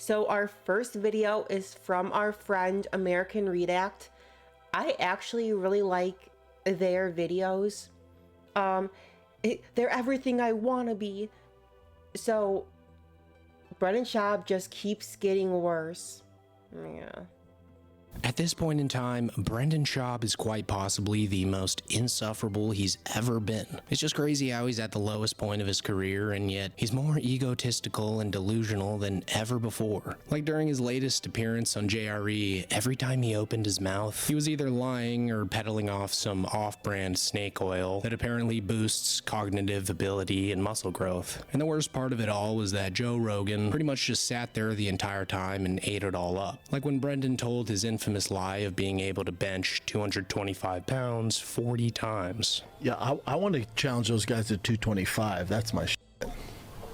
So our first video is from our friend American Redact. I actually really like their videos. They're everything I want to be. So Brendan Schaub just keeps getting worse. Yeah. At this point in time, Brendan Schaub is quite possibly the most insufferable he's ever been. It's just crazy how he's at the lowest point of his career, and yet he's more egotistical and delusional than ever before. Like during his latest appearance on JRE, every time he opened his mouth, he was either lying or peddling off some off-brand snake oil that apparently boosts cognitive ability and muscle growth. And the worst part of it all was that Joe Rogan pretty much just sat there the entire time and ate it all up. Like when Brendan told his infamous lie of being able to bench 225 pounds 40 times. Yeah, I want to challenge those guys to 225. That's my shit.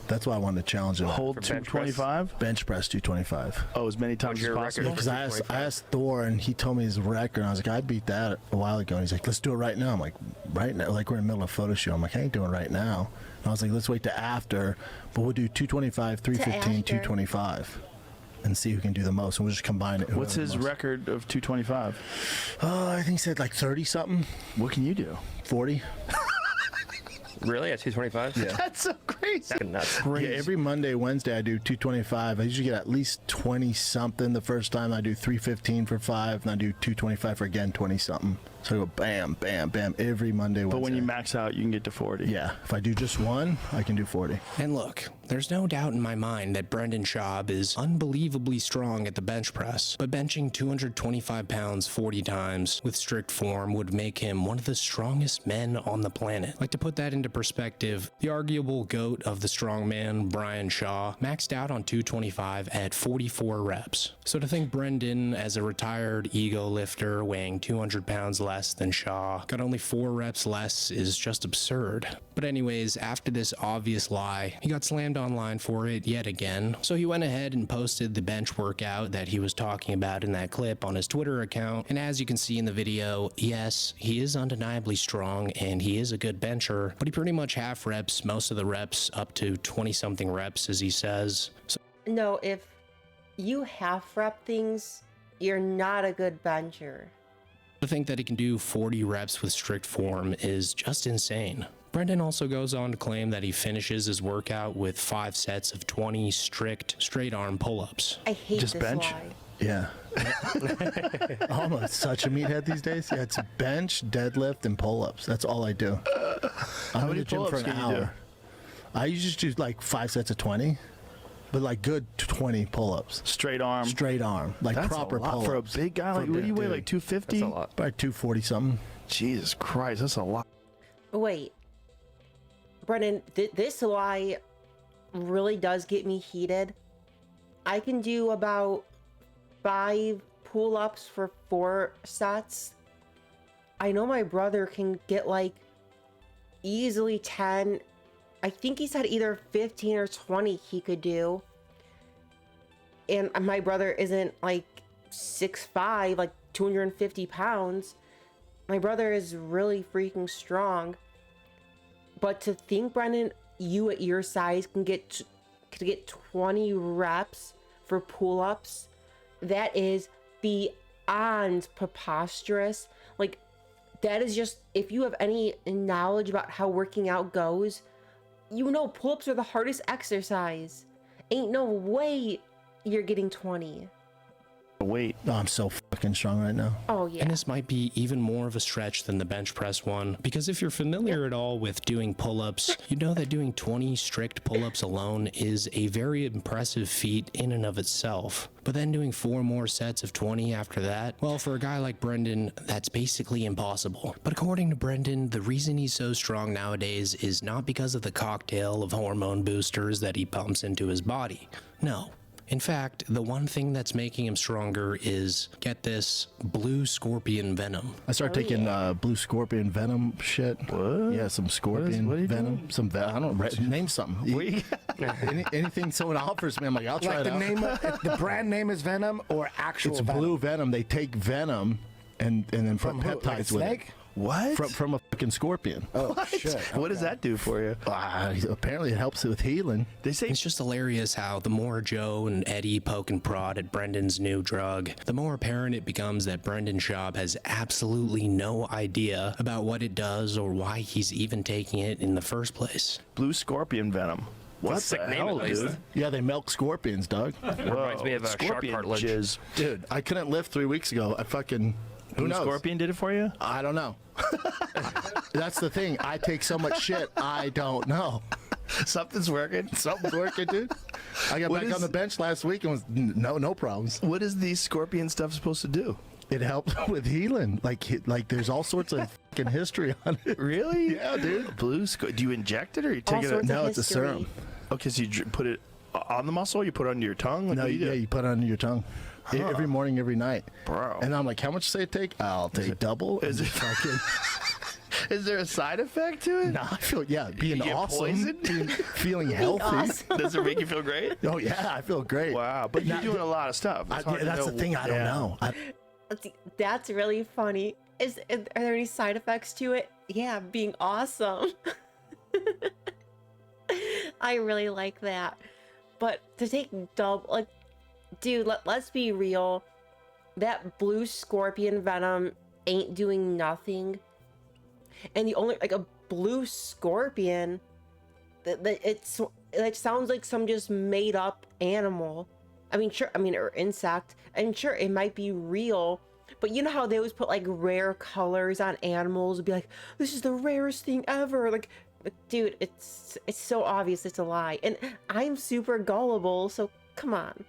That's why I wanted to challenge them. Hold 225? Bench press 225. Oh, as many times as possible? Because I asked Thor, and he told me his record, and I was like, I beat that a while ago. And he's like, let's do it right now. I'm like, right now? Like, we're in the middle of a photo shoot. I'm like, I ain't doing it right now. And I was like, let's wait to after, but we'll do 225, 315, 225. And see who can do the most, and we'll just combine it. What's his record of 225? I think he said like 30 something. What can you do? 40. Really? At 225? Yeah. That's so crazy. That's nuts. Yeah, every Monday, Wednesday, I do 225. I usually get at least 20 something. The first time I do 315 for 5, and I do 225 for again 20 something. So I go bam, bam, bam every Monday, Wednesday. But when you max out, you can get to 40. Yeah, if I do just one, I can do 40. And look, there's no doubt in my mind that Brendan Schaub is unbelievably strong at the bench press, but benching 225 pounds 40 times with strict form would make him one of the strongest men on the planet. Like, to put that into perspective, the arguable GOAT of the strongman, Brian Shaw, maxed out on 225 at 44 reps. So to think Brendan, as a retired ego lifter weighing 200 pounds less than Shaw, got only 4 reps less is just absurd. But anyways, after this obvious lie, he got slammed online for it yet again. So he went ahead and posted the bench workout that he was talking about in that clip on his Twitter account. And as you can see in the video, yes, he is undeniably strong and he is a good bencher, but he pretty much half reps most of the reps up to 20 something reps, as he says. So No, if you half rep things, you're not a good bencher. to think that he can do 40 reps with strict form is just insane. Brendan also goes on to claim that he finishes his workout with 5 sets of 20 strict straight arm pull-ups. I hate Just this bench? lie. Yeah. I'm such a meathead these days. Yeah, it's bench, deadlift, and pull-ups. That's all I do. I'm in the gym for an hour. I usually do like 5 sets of 20, but like good 20 pull-ups. Straight arm? Straight arm. Like That's proper a lot. pull-ups. For a big guy, like, what do you weigh, like 250? That's a lot. About 240 something. Jesus Christ, that's a lot. Wait, Brennan, this lie really does get me heated. I can do about 5 pull-ups for 4 sets. I know my brother can get like easily 10. I think he said either 15 or 20 he could do. And my brother isn't like 6'5", like 250 pounds. My brother is really freaking strong. But to think, Brendan, you at your size could get 20 reps for pull-ups, that is beyond preposterous. Like, that is just, if you have any knowledge about how working out goes, you know pull-ups are the hardest exercise. Ain't no way you're getting 20. Wait. Oh, I'm so fucking strong right now. Oh, yeah. And this might be even more of a stretch than the bench press one, because if you're familiar at all with doing pull-ups, you know that doing 20 strict pull-ups alone is a very impressive feat in and of itself. But then doing 4 more sets of 20 after that, well, for a guy like Brendan, that's basically impossible. But according to Brendan, the reason he's so strong nowadays is not because of the cocktail of hormone boosters that he pumps into his body. No. In fact, the one thing that's making him stronger is, get this, blue scorpion venom. I started taking blue scorpion venom shit. What? Yeah, some scorpion what are you venom. doing? Some I don't know. Name something. Anything someone offers me, I'm like, I'll try Like it the out. name, the brand name is Venom or actual It's Venom? blue venom. They take venom and then put From who? peptides Like a with snake? it. What? From a fucking scorpion. Oh shit! What does that do for you? Apparently it helps with healing. They say It's just hilarious how the more Joe and Eddie poke and prod at Brendan's new drug, the more apparent it becomes that Brendan Schaub has absolutely no idea about what it does or why he's even taking it in the first place. blue scorpion venom. What Sick the name, hell, at least. dude? Yeah, they milk scorpions, dog. Reminds me of a shark Scorpion cartilage. jizz. Dude, I couldn't lift 3 weeks ago. I fucking... Who Blue knows? scorpion did it for you? I don't know. That's the thing. I take so much shit, I don't know. Something's working. Something's working, dude. I got What back is- on the bench last week and was no problems. What is the scorpion stuff supposed to do? It helps with healing. Like there's all sorts of fucking history on it. Really? Yeah, dude. Do you inject it or you All take it? sorts of No, it's a history. serum. Okay, so you put it on the muscle. You put it under your tongue. Like, No, what do you do? yeah, you put it under your tongue. Every morning, every night. Bro. And I'm like, how much does it take? I'll take double. is And it- fucking... Is there a side effect to it? No, I feel, being get awesome. poisoned? Feeling healthy. Awesome. Does it make you feel great? Oh, yeah, I feel great. Wow, but you're doing a lot of stuff. It's hard to That's know. the thing, I don't Yeah. know. That's really funny. Are there any side effects to it? Yeah, being awesome. I really like that. But to take double, like, dude, let's be real. That blue scorpion venom ain't doing nothing. And the only, like, a blue scorpion, it sounds like some just made up animal. I mean, sure, or insect. And sure, it might be real. But you know how they always put, like, rare colors on animals? Be like, this is the rarest thing ever. Like, dude, it's so obvious it's a lie. And I'm super gullible, so come on.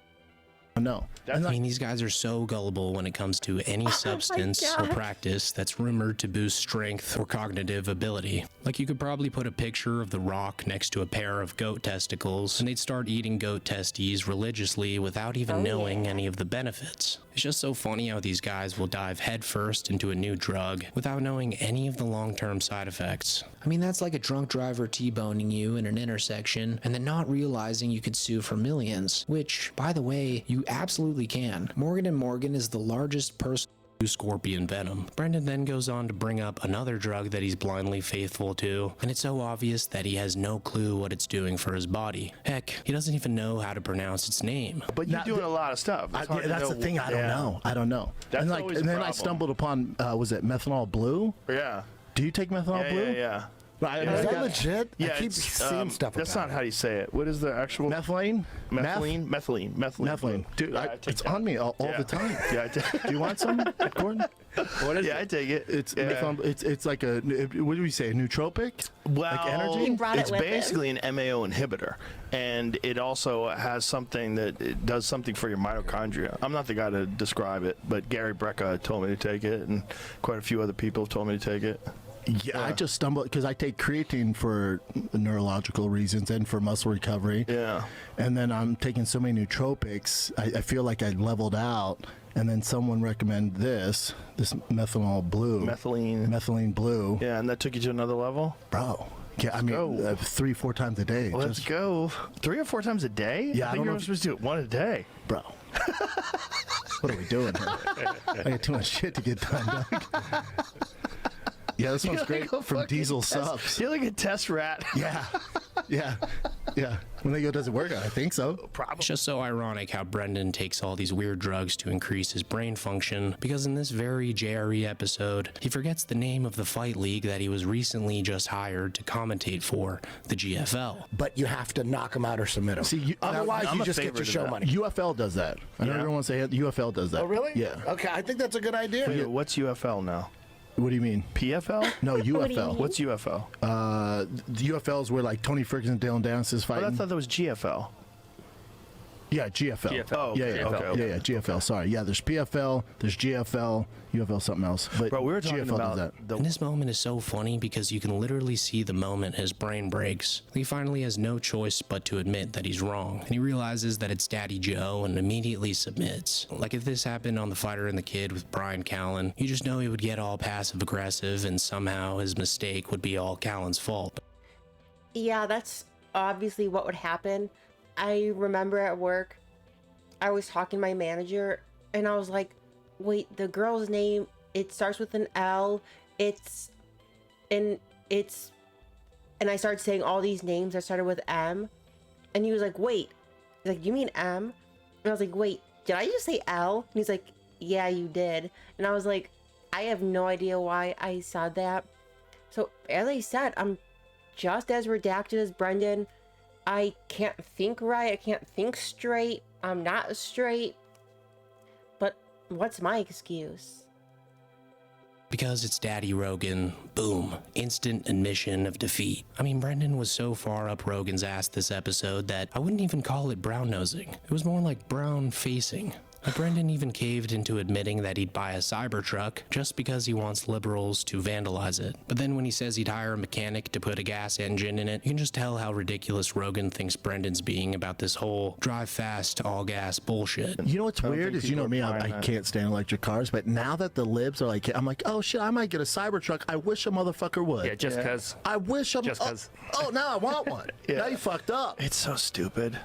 No. I mean, these guys are so gullible when it comes to any substance or God. practice that's rumored to boost strength or cognitive ability. Like, you could probably put a picture of The Rock next to a pair of goat testicles, and they'd start eating goat testes religiously without even knowing any of the benefits. It's just so funny how these guys will dive headfirst into a new drug without knowing any of the long-term side effects. I mean, that's like a drunk driver T-boning you in an intersection and then not realizing you could sue for millions, which, by the way, you absolutely can. Morgan & Morgan is the largest person Scorpion venom. Brendan then goes on to bring up another drug that he's blindly faithful to, and it's so obvious that he has no clue what it's doing for his body. Heck, he doesn't even know how to pronounce its name. But you're doing a lot of stuff. It's hard to That's know. the thing. I don't Yeah. know. I don't know. That's and always a then I problem. stumbled upon was it methanol blue? Yeah. Do you take methanol Yeah, blue? yeah, yeah. Right, Yeah. I Is that got legit? Yeah, I keep it's, seeing stuff That's about not how you say it. What is the actual methylene. methylene? Methylene. Methylene, dude. Yeah, I take it's that. on me all Yeah. the time. Yeah, I take. Do you want some, Gordon? What is I take it. It's Yeah. methanol, it's like a what do we say? A nootropic? Well, like energy? He brought it it's with him. basically an MAO inhibitor, and it also has something that it does something for your mitochondria. I'm not the guy to describe it, but Gary Brecka told me to take it, and quite a few other people have told me to take it. Yeah, I just stumbled because I take creatine for neurological reasons and for muscle recovery. Yeah. And then I'm taking so many nootropics, I feel like I leveled out. And then someone recommended this methanol blue. Methylene blue. Yeah, and that took you to another level. Bro. Yeah, I mean, go. 3-4 times a day. Let's go. 3 or 4 times a day? Yeah, I I think don't you're know if- supposed to do it one a day. Bro. What are we doing here? I got too much shit to get done, Doug. Yeah, this one's great Like a from fucking Diesel test- Subs. You're like a test rat. Yeah. Yeah. Yeah. When they go, does it work? I think so. It's just so ironic how Brendan takes all these weird drugs to increase his brain function, because in this very JRE episode, he forgets the name of the fight league that he was recently just hired to commentate for, the GFL. But you have to knock them out or submit them. See, otherwise I'm you a just get favorite your of show that. money. UFL does that. I know Yeah. everyone say it. UFL does that. Oh, really? Yeah. Okay, I think that's a good idea. What's UFL now? What do you mean? PFL? No, do you UFL. mean? What's UFL? The UFL is where like Tony Ferguson and Dylan Dennis is Oh, I fighting. thought that was GFL. Yeah, GFL. GFL. Oh, Yeah, yeah, okay. yeah, GFL. Sorry. Yeah, there's PFL, there's GFL, UFL, something else. But Bro, we were talking GFL about does that. the And this moment is so funny because you can literally see the moment his brain breaks. He finally has no choice but to admit that he's wrong, and he realizes that it's Daddy Joe and immediately submits. Like if this happened on The Fighter and the Kid with Brian Callen, you just know he would get all passive aggressive and somehow his mistake would be all Callen's fault. Yeah, that's obviously what would happen. I remember at work, I was talking to my manager, and I was like, wait, the girl's name, it starts with an L. It's and it's, and I started saying all these names that started with M, and he was like, wait, he's like, you mean M? And I was like, wait, did I just say L? And he's like, yeah, you did. And I was like, I have no idea why I said that. So as I said, I'm just as redacted as Brendan. I can't think right. I can't think straight. I'm not straight. But what's my excuse? Because it's Daddy Rogan, boom, instant admission of defeat. I mean, Brendan was so far up Rogan's ass this episode that I wouldn't even call it brown nosing. It was more like brown facing. Like Brendan even caved into admitting that he'd buy a Cybertruck just because he wants liberals to vandalize it. But then when he says he'd hire a mechanic to put a gas engine in it, you can just tell how ridiculous Rogan thinks Brendan's being about this whole drive fast, all gas bullshit. You know what's don't weird think is, you know people me, are buying I that. can't stand electric cars, but now that the libs are like, I'm like, oh shit, I might get a Cybertruck. I wish a motherfucker would. Yeah, just because. I wish I'm. Just 'cause. Oh, now I want one. Now you fucked up. It's so stupid.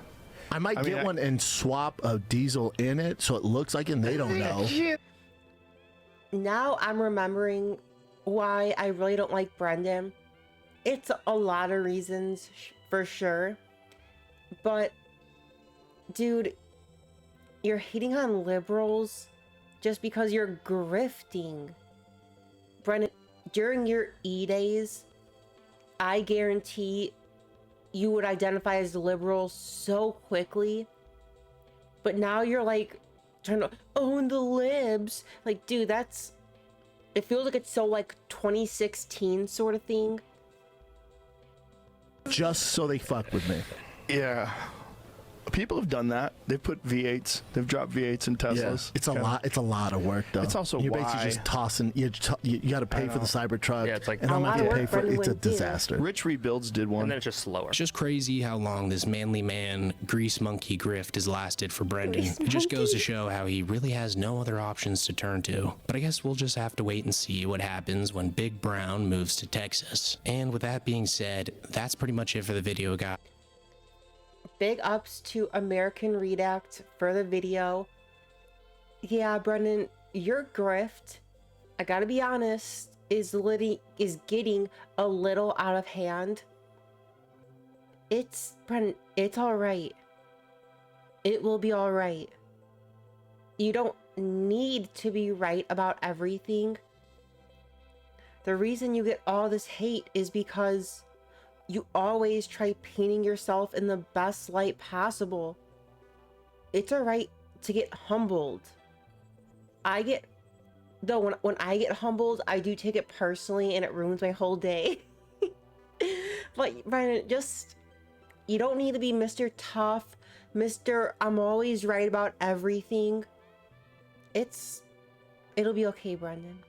I might I mean, get one and swap a diesel in it so it looks like it and they don't know. Now I'm remembering why I really don't like Brendan. It's a lot of reasons for sure. But dude, you're hating on liberals just because you're grifting. Brendan, during your E-days, I guarantee you would identify as liberal so quickly. But now you're like trying to own the libs. Like, dude, that's, it feels like it's so like 2016 sort of thing. Just so they fuck with me. Yeah. People have done that. They've put V8s. They've dropped V8s in Teslas. It's a lot. It's a lot of work, though. It's also you're why- basically just tossing. You got to pay for the Cybertruck. Yeah, it's like- and A I'm lot going of to pay work for it. Brendan It's a wouldn't do. disaster. Rich Rebuilds did one. And then it's just slower. It's just crazy how long this manly man grease monkey grift has lasted for Brendan. Grease It just goes to monkey? show how he really has no other options to turn to. But I guess we'll just have to wait and see what happens when Big Brown moves to Texas. And with that being said, that's pretty much it for the video, guys. Big ups to American Redact for the video. Yeah, Brendan, your grift, I gotta be honest, is getting a little out of hand. Brendan, it's alright. It will be alright. You don't need to be right about everything. The reason you get all this hate is because you always try painting yourself in the best light possible. It's alright to get humbled. When I get humbled, I do take it personally and it ruins my whole day. But Brandon, you don't need to be Mr. Tough, Mr. I'm always right about everything. It'll be okay, Brendan.